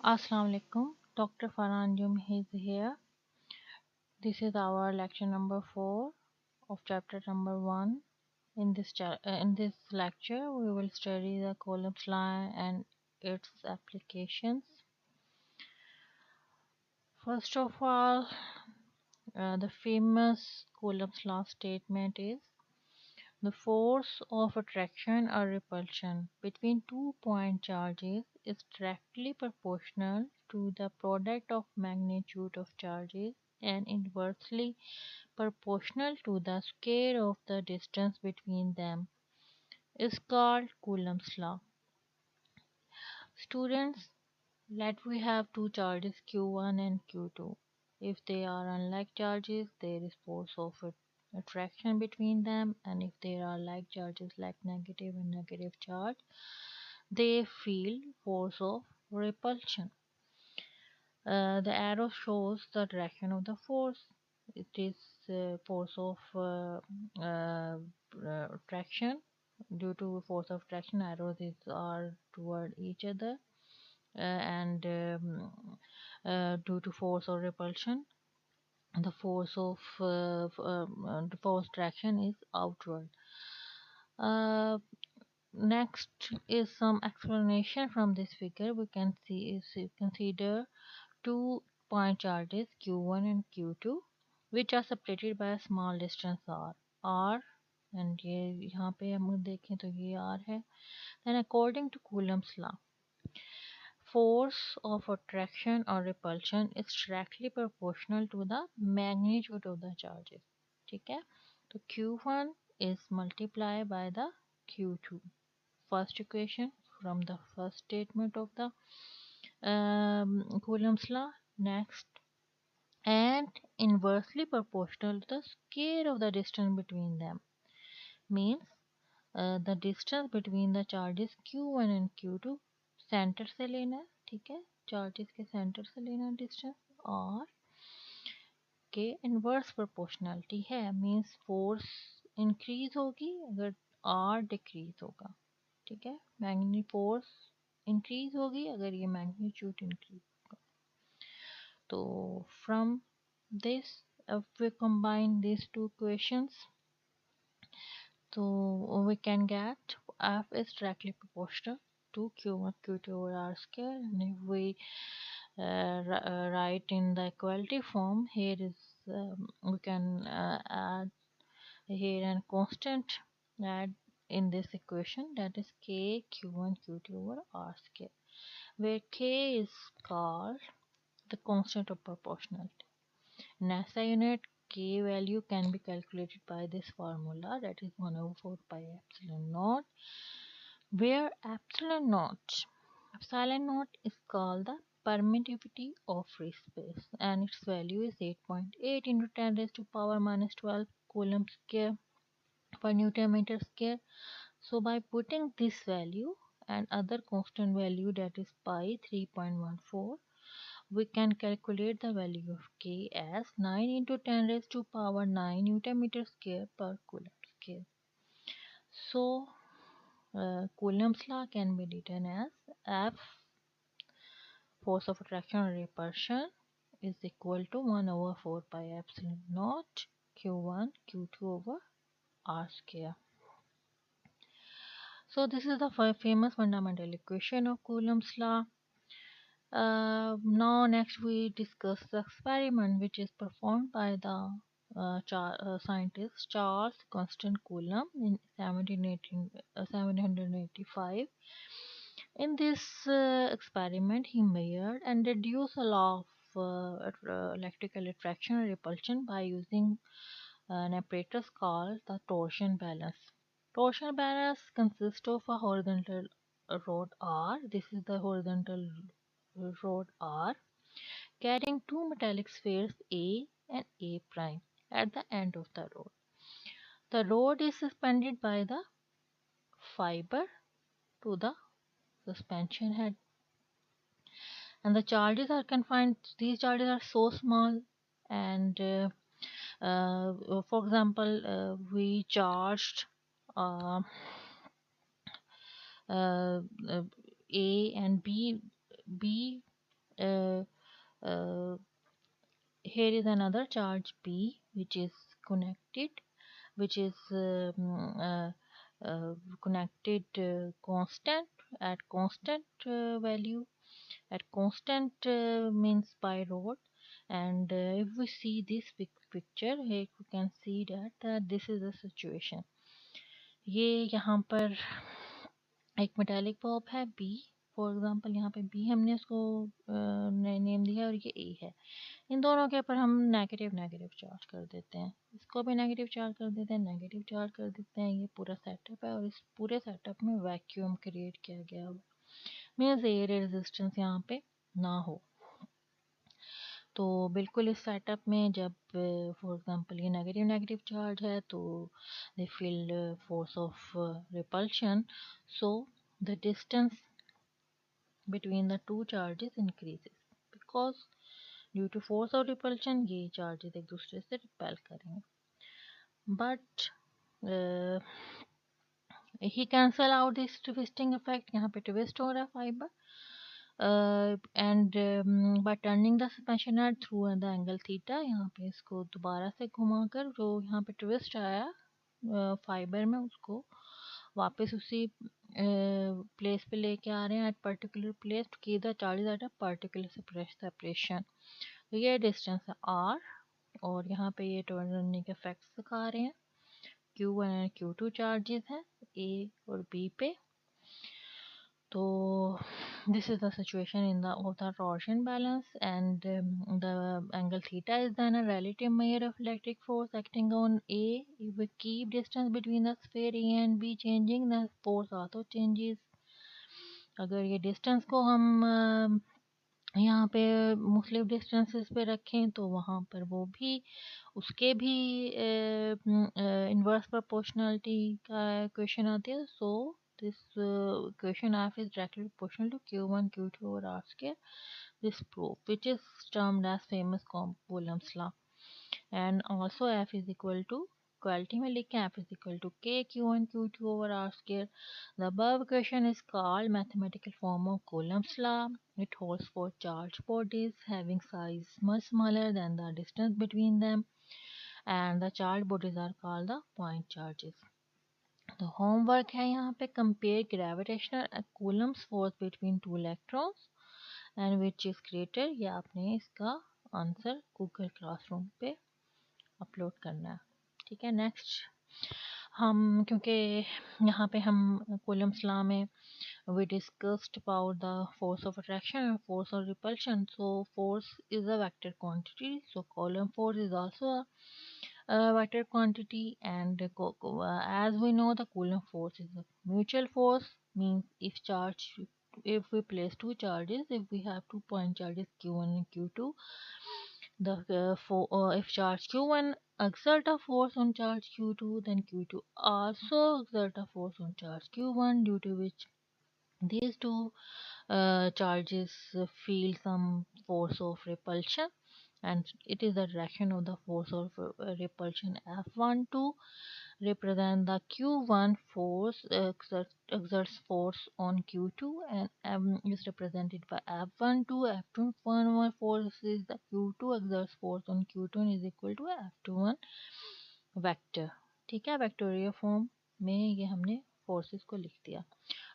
Assalamu alaikum. Dr. Farhan Jum is here. This is our lecture number 4 of chapter number 1. In this lecture, we will study the Coulomb's law and its applications. First of all, the famous Coulomb's law statement is the force of attraction or repulsion between 2 point charges is directly proportional to the product of magnitude of charges and inversely proportional to the square of the distance between them is called Coulomb's law. Students, let we have two charges Q1 and Q2. If they are unlike charges, there is force of attraction between them, and if there are like charges like negative and negative charge, they feel force of repulsion. The arrow shows the direction of the force. It is force of attraction. Due to force of attraction, arrows are toward each other, and due to force or repulsion, the force traction is outward. Uh, Next is some explanation from this figure. We can see is consider 2 point charges q1 and q2 which are separated by a small distance r and ये यहाँ पे हम देखें तो ये r है. Then according to Coulomb's law, force of attraction or repulsion is directly proportional to the magnitude of the charges. ठीक है, तो q1 is multiplied by the q2. First equation from the first statement of the Coulomb's law. Next, and inversely proportional to the square of the distance between them means the distance between the charges q1 and q2 centre से लेना है. ठीक है, charges के centre से लेना distance और के इनवर्स प्रोपोर्शनलिटी है मींस फोर्स इंक्रीज होगी अगर आर डिक्रीज होगा. ठीक है, मैग्नीट्यूड फोर्स इंक्रीज होगी अगर ये मैग्नीट्यूड इंक्रीज होगा. तो from this, if we combine these two equations, so we can get f is directly proportional to q1 q2 over r square. And if we write in the equality form, here is we can add here and constant add in this equation, that is k q1 q2 over r square, where k is called the constant of proportionality. In SI unit, k value can be calculated by this formula, that is 1 over 4 pi epsilon naught, where epsilon naught is called the permittivity of free space, and its value is 8.8 into 10 raised to power minus 12 coulomb square per Newton meter square. So by putting this value and other constant value, that is pi 3.14, we can calculate the value of k as 9 into 10 raised to power 9 Newton meter square per coulomb square. So Coulomb's law can be written as F, force of attraction or repulsion, is equal to 1 over 4 pi epsilon naught q1 q2 over r square. So this is the famous fundamental equation of Coulomb's law. Now next we discuss the experiment which is performed by the scientist Charles Constant Coulomb in 1785. In this experiment, he measured and reduced the law of electrical attraction and repulsion by using an apparatus called the torsion balance. Torsion balance consists of a horizontal rod R. This is the horizontal rod R carrying two metallic spheres A and A prime at the end of the rod. The rod is suspended by the fiber to the suspension head, and the charges are confined. These charges are so small, and for example, we charged uh, uh, A and B here is another charge P which is connected, which is connected constant at constant value, at constant means pi rod. And if we see this picture here, you can see that this is the situation. ये यहाँ पर एक metallic Bob है B, for example यहाँ पे B हमने उसको name दिया और ये A है। इन दोनों के ऊपर हम नेगेटिव नेगेटिव चार्ज कर देते हैं, इसको भी नेगेटिव चार्ज कर देते हैं, नेगेटिव चार्ज कर देते हैं। ये पूरा सेटअप है और इस पूरे सेटअप में वैक्यूम क्रिएट किया गया हुआ, मीन्स एयर रेजिस्टेंस यहाँ पे ना हो। तो बिल्कुल इस सेटअप में जब फॉर एग्जांपल ये नेगेटिव नेगेटिव चार्ज है तो the field force of repulsion, so the distance between the two charges increases because due to force of repulsion ये charges एक दूसरे से repel करेंगे। But he cancel out this twisting effect, यहाँ पे twist हो रहा है fiber, and by turning the suspension rod through the angle theta, यहाँ पे इसको दोबारा से घुमाकर जो यहाँ पे twist आया फाइबर में उसको वापस उसी प्लेस पे लेके आ रहे हैं at particular place to keep the charges at a particular separation. तो ये डिस्टेंस है r और यहाँ पे ये टर्निंग इफेक्ट्स दिखा रहे हैं। Q1 एंड Q2 चार्जेस हैं A और B पे। तो this is the situation in the of the torsion balance, and the angle theta is then a relative measure of electric force acting on A. If we keep distance between the sphere A and B changing, the force also changes. अगर ये distance को हम यहाँ पे मुख्तलिफ distances पे रखें तो वहाँ पर वो भी उसके भी इन्वर्स प्रोपोर्शनलिटी का क्वेश्चन आती है। सो this equation F is directly proportional to Q1 Q2 over R square. This proof, which is termed as famous Coulomb's law, and also F is equal to equality में लिखें F is equal to K Q1 Q2 over R square. The above equation is called mathematical form of Coulomb's law. It holds for charged bodies having size much smaller than the distance between them, and the charged bodies are called the point charges. तो homework है यहाँ पे compare gravitational Coulomb's force between two electrons and which is greater. ये आपने इसका answer Google classroom पे upload करना है। ठीक है, नेक्स्ट हम क्योंकि यहाँ पे हम कूलम्स लॉ में we discussed about the force of attraction and force of repulsion. So force is a vector quantity, so Coulomb force is also a vector quantity, and as we know the Coulomb force is a mutual force, means if we place two charges, if we have 2 point charges q1 and q2, if charge q1 exert a force on charge q2, then q2 also exert a force on charge q1, due to which these two charges feel some force of repulsion, and it is the direction of the force of repulsion F1 to represent the Q1 force exerts force on Q2, and M is represented by F12. F21 force is the Q2 exerts force on Q2 and is equal to F21 vector. ठीक है, vectorial form में ये हमने forces को लिख दिया।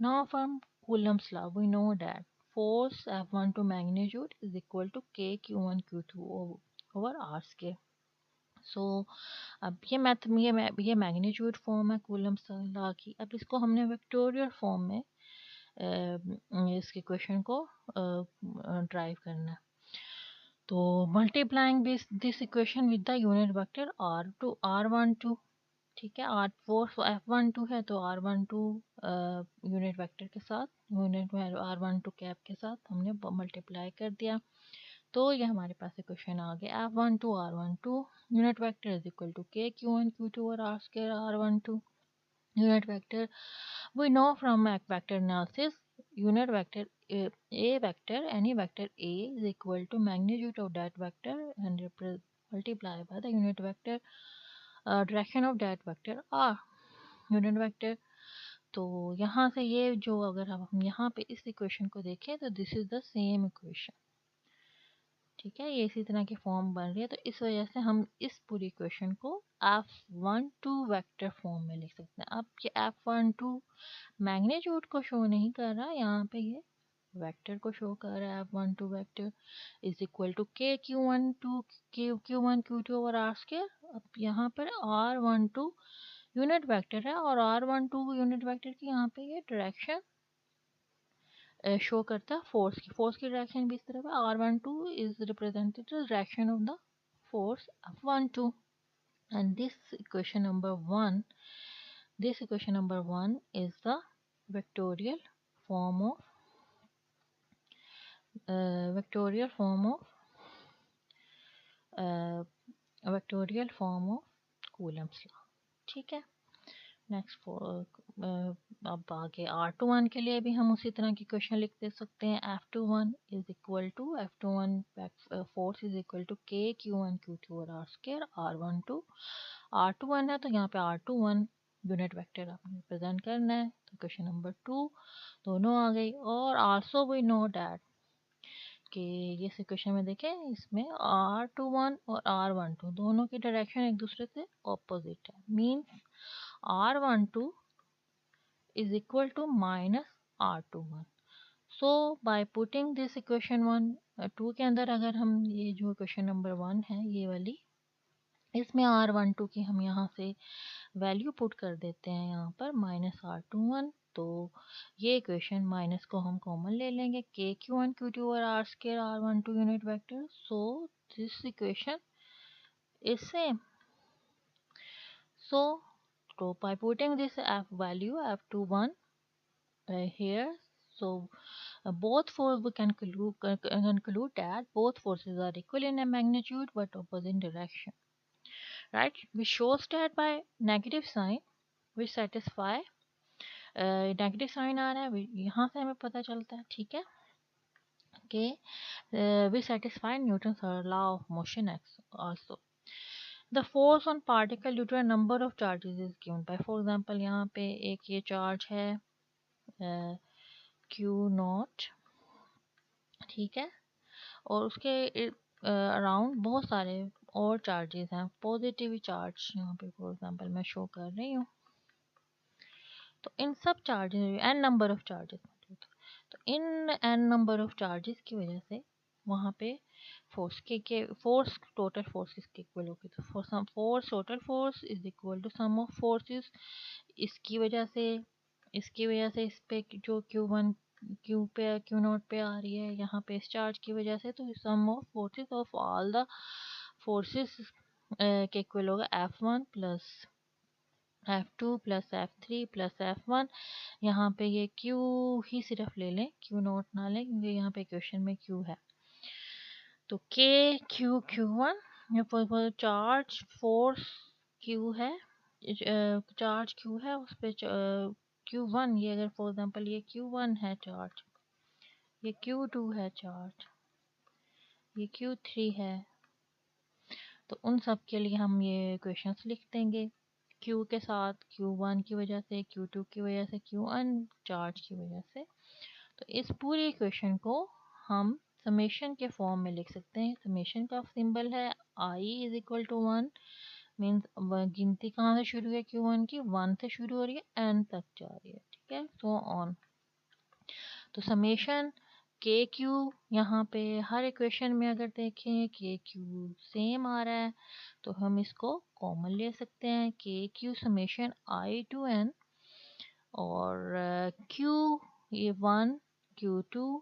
Now from Coulomb's law we know that force F12 magnitude is equal to K Q1 Q2 over R square. सो अब ये मैग्नीट्यूड फॉर्म है Coulomb's लॉ की। अब इसको हमने वेक्टोरियल फॉर्म में इसके क्वेश्चन को ड्राइव करना है। तो multiplying this equation with the unit vector R12, ठीक है, फोर्स F12 है तो R12 यूनिट वेक्टर के साथ, यूनिट R12 कैप के साथ हमने मल्टीप्लाई कर दिया। तो ये हमारे पास इक्वेशन आ गया F12 R12 unit vector is equal to K Q1 Q2 और R square R12 unit vector. We know from vector analysis unit vector a vector, any vector a is equal to magnitude of that vector and multiplied by the unit vector direction of that vector r unit vector। तो यहाँ से ये जो अगर हम यहाँ पे इस इक्वेशन को देखें तो this is the same equation. ठीक है, ये इसी तरह की फॉर्म बन रही है। तो इस वजह से हम इस पूरी इक्वेशन को F12 वेक्टर फॉर्म में लिख सकते हैं। अब ये F12 मैग्नीट्यूड को शो नहीं कर रहा, यहाँ पे ये वेक्टर को शो कर रहा है। F12 vector is equal to K Q1 Q2 over are square. अब यहाँ पर R12 यूनिट वेक्टर है और R12 यूनिट वेक्टर की यहाँ पे ये डायरेक्शन शो करता है फोर्स की डायरेक्शन भी इस तरफ है। R12 is represented direction of the force F12, and this equation number 1 is the vectorial form of vectorial form of vectorial form of Coulomb's law। ठीक है, नेक्स्ट अब आगे R21 के लिए भी हम उसी तरह की क्वेश्चन लिख दे सकते हैं। F21 is equal to F21 force is equal to K Q1 Q2 और R स्क्वायर R21 है, तो यहाँ पे R21 यूनिट वेक्टर आपने रिप्रेजेंट करना है। तो क्वेश्चन नंबर 2 दोनों आ गई। और आल्सो वी नो डैट कि ये क्वेश्चन में देखें, इसमें R21 और R12 दोनों की डायरेक्शन एक दूसरे से ऑपोजिट है। Means R12 is equal to minus R21। So by putting this equation 2 के अंदर अगर हम ये जो क्वेश्चन नंबर 1 है ये वाली, इसमें R12 की हम यहाँ से वैल्यू पुट कर देते हैं यहाँ पर माइनस R21। तो ये इक्वेशन माइनस को हम कॉमन ले लेंगे, के Q1 Q2 और R square R12 unit vector. So this equation is same. So by putting this F value F21 here, so both forces we can conclude that both forces are equal in a magnitude but opposite direction, right? We shows that by negative sign we satisfy negative sign आ रहा है, यहाँ से हमें पता चलता है, ठीक है, कि we satisfy Newton's law of motion also। The force on particle due to a number of charges is given by, for example यहाँ पे एक ये चार्ज है Q0, ठीक है, और उसके अराउंड बहुत सारे और चार्जेस हैं, पॉजिटिव चार्ज यहाँ पे फॉर एग्जांपल मैं शो कर रही हूँ। तो इन सब charges n number of charges, तो इन एन नंबर ऑफ चार्जेस की वजह से वहाँ पे फोर्स टोटल फोर्स किसके इक्वल होगी, तो force total force is equal to sum of forces. इसकी वजह से इस पे जो Q1 Q0 पे आ रही है यहाँ पे इस चार्ज की वजह से, तो sum of forces of all the forces के इक्वल होगा F1 plus F2 plus F3 plus F1। यहाँ पे ये Q ही सिर्फ ले लें, Q0 ना लें, क्योंकि यहाँ पे क्वेश्चन में Q है। तो K Q1 charge force Q है, चार्ज Q है, उस पे Q1, ये अगर फॉर एग्जांपल ये Q1 है चार्ज, ये Q2 है चार्ज, ये Q3 है, तो उन सब के लिए हम ये क्वेश्चंस लिख देंगे। Q के साथ Q1 की वजह से, Q2 की वजह से, Q1 चार्ज की वजह से। तो इस पूरी इक्वेशन को हम समेशन के फॉर्म में लिख सकते हैं। समेशन का सिंबल है I is equal to 1, means गिनती कहाँ से शुरू है Q1 की, 1 से शुरू हो रही है, N तक जा रही है, ठीक है, सो ऑन। तो समेशन के क्यू यहाँ पे हर इक्वेशन में अगर देखें के क्यू सेम आ रहा है, तो हम इसको कॉमन ले सकते हैं, K q summation I to N, और क्यू ये 1 Q2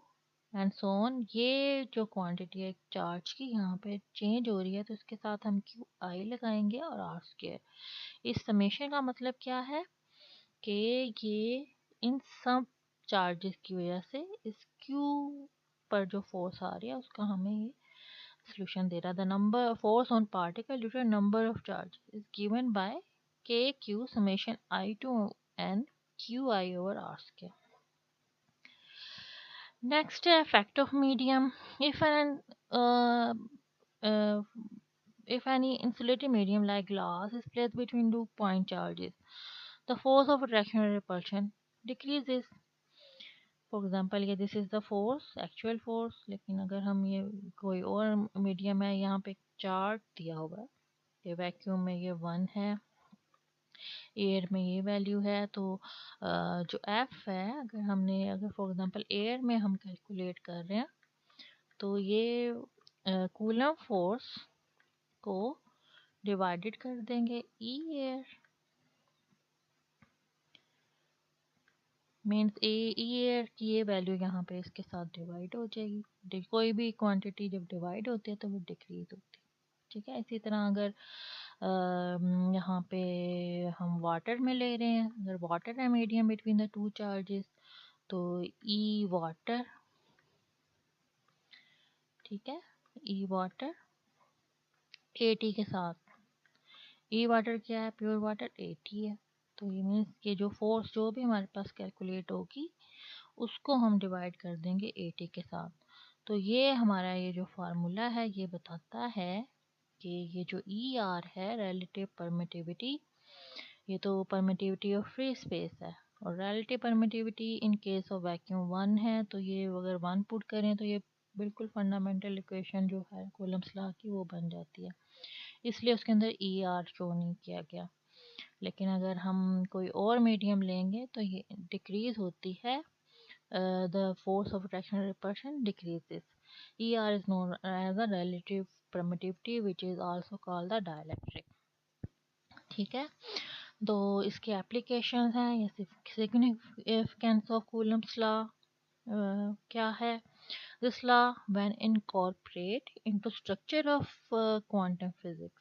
एंड सो ऑन। ये जो क्वांटिटी है चार्ज की यहाँ पे चेंज हो रही है, तो इसके साथ हम क्यू आई लगाएंगे और आर स्क्वायर। इस समेशन का मतलब क्या है कि ये इन सब चार्जेस की वजह से इस क्यू पर जो फोर्स आ रही है उसका हमें ये सोल्यूशन दे रहा है। The number force on particle due to number of charges is given by k q summation I to N QI over R square। Next, effect of medium. Uh, uh, if any insulated medium like glass is placed between 2 point charges, the force of attraction or repulsion decreases. For example ये this is the force, actual force, लेकिन अगर हम ये कोई और medium है, यहाँ पे चार्ट दिया होगा कि वैक्यूम में ये 1 है, एयर में ये वैल्यू है, तो जो एफ है, अगर फॉर एग्जांपल एयर में हम कैलकुलेट कर रहे हैं, तो ये कूलम फोर्स को डिवाइडेड कर देंगे ई एयर, मीन्स ई एयर की ये वैल्यू यहाँ पे इसके साथ डिवाइड हो जाएगी। कोई भी क्वांटिटी जब डिवाइड होती है तो वो डिक्रीज होती है, ठीक है। इसी तरह अगर यहाँ पे हम वाटर में ले रहे हैं, अगर वाटर है medium between the two charges, तो ई वाटर, ठीक है, ई वाटर ए टी के साथ, ई वाटर क्या है, प्योर वाटर 80 है, तो ये मीन्स कि जो फोर्स जो भी हमारे पास कैलकुलेट होगी उसको हम डिवाइड कर देंगे 80 के साथ। तो ये हमारा ये जो फार्मूला है ये बताता है कि ये जो ई आर है, रिलेटिव परमिटिविटी, ये तो परमिटिविटी ऑफ फ्री स्पेस है, और relative permittivity in case of vacuum 1 है, तो ये अगर 1 पुट करें तो ये बिल्कुल फंडामेंटल इक्वेशन जो है कूलम्स लॉ की वो बन जाती है, इसलिए उसके अंदर ई आर शो नहीं किया गया। लेकिन अगर हम कोई और मीडियम लेंगे तो ये डिक्रीज होती है, the force of attraction and repulsion decreases. ER is known as a relative permittivity which is also called the dielectric, ठीक है। तो इसके एप्लीकेशंस हैं, या सिग्निफिकेंस ऑफ कूलम्स लॉ क्या है। This law when incorporate into structure of quantum physics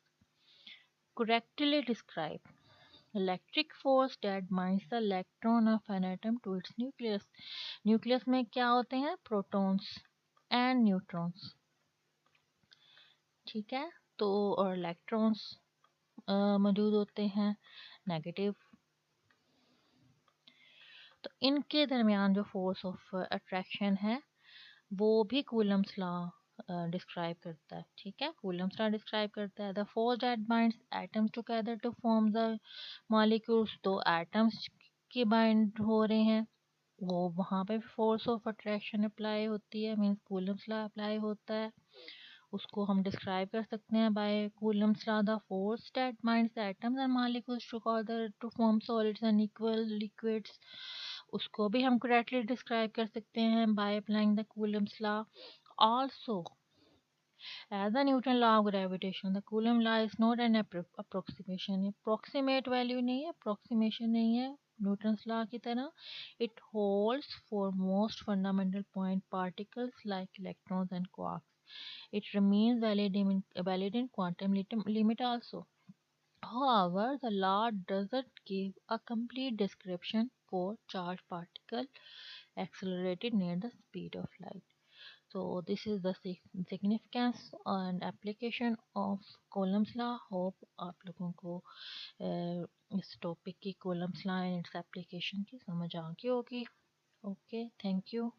correctly describe electric force that binds the electron of an atom to its nucleus. Nucleus में क्या होते हैं, प्रोटॉन्स एंड न्यूट्रॉन्स, ठीक है। तो और इलेक्ट्रॉन्स मौजूद होते हैं, नेगेटिव। तो इनके दरमियान जो फोर्स ऑफ अट्रैक्शन है वो भी कूलम्स लॉ डिस्क्राइब करता है, ठीक है। कूलम्स लॉ डिस्क्राइब करता है the force that binds atoms together to form the molecules, दो एटम्स के बाइंड हो रहे हैं, वो वहाँ पे फोर्स ऑफ अट्रैक्शन अप्लाई होती है, मीन्स कूलम्स लॉ अप्लाई होता है। उसको हम डिस्क्राइब कर सकते हैं by Coulomb's law, the force that binds atoms and molecules together to form solids and equal liquids, उसको भी हम करेक्टली डिस्क्राइब कर सकते हैं by applying the Coulomb's law. Also as the Newton law of gravitation, the Coulomb law is not an approximation, approximate value नहीं है, approximation नहीं है न्यूटन्स लॉ की तरह। it holds for most fundamental point particles like electrons and quarks. It remains valid in quantum limit also. However, the law doesn't give a complete description for charged particle accelerated near the speed of light. So this is the significance and application of Coulomb's law. Hope आप लोगों को इस topic की Coulomb's law and its application की समझ आ गई होगी। Okay, thank you.